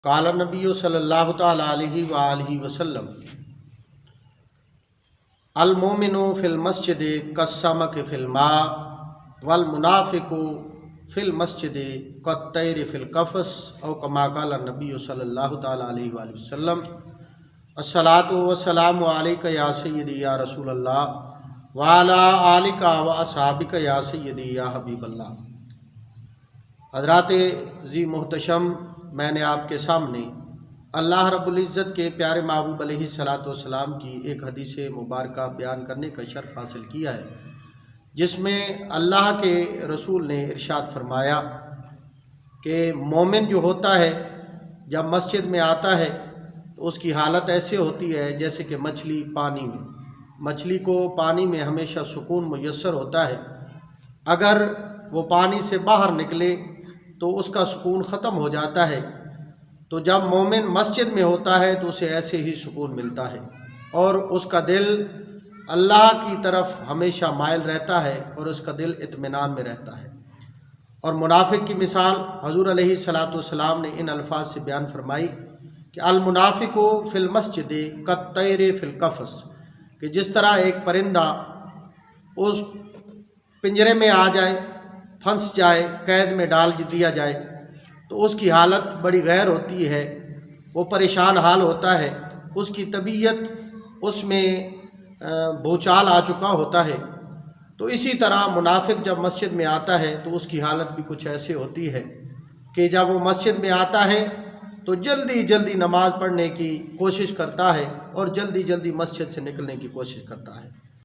قال نبی صلی اللہ تعالی علیہ وآلہ وسلم المومن فی المسجد کالسمک فی الماء والمنافق فی المسجد کالطیر فی القفص او کما قال نبی صلی اللہ تعالی علیہ وآلہ وسلم الصلاۃ والسلام علیک یا سیدی یا رسول اللہ وعلی آلک و اصحابک یا سیدی یا حبیب اللہ۔ حضرات ذی محتشم، میں نے آپ کے سامنے اللہ رب العزت کے پیارے محبوب علیہ الصلاۃ والسلام کی ایک حدیث مبارکہ بیان کرنے کا شرف حاصل کیا ہے، جس میں اللہ کے رسول نے ارشاد فرمایا کہ مومن جو ہوتا ہے جب مسجد میں آتا ہے تو اس کی حالت ایسے ہوتی ہے جیسے کہ مچھلی پانی میں۔ مچھلی کو پانی میں ہمیشہ سکون میسر ہوتا ہے، اگر وہ پانی سے باہر نکلے تو اس کا سکون ختم ہو جاتا ہے۔ تو جب مومن مسجد میں ہوتا ہے تو اسے ایسے ہی سکون ملتا ہے اور اس کا دل اللہ کی طرف ہمیشہ مائل رہتا ہے اور اس کا دل اطمینان میں رہتا ہے۔ اور منافق کی مثال حضور علیہ الصلاۃ والسلام نے ان الفاظ سے بیان فرمائی کہ المنافق فی المسجد کالطیر فی القفص، کہ جس طرح ایک پرندہ اس پنجرے میں آ جائے، پھنس جائے، قید میں ڈال دیا جائے تو اس کی حالت بڑی غیر ہوتی ہے، وہ پریشان حال ہوتا ہے، اس کی طبیعت اس میں بھوچال آ چکا ہوتا ہے۔ تو اسی طرح منافق جب مسجد میں آتا ہے تو اس کی حالت بھی کچھ ایسے ہوتی ہے کہ جب وہ مسجد میں آتا ہے تو جلدی جلدی نماز پڑھنے کی کوشش کرتا ہے اور جلدی جلدی مسجد سے نکلنے کی کوشش کرتا ہے۔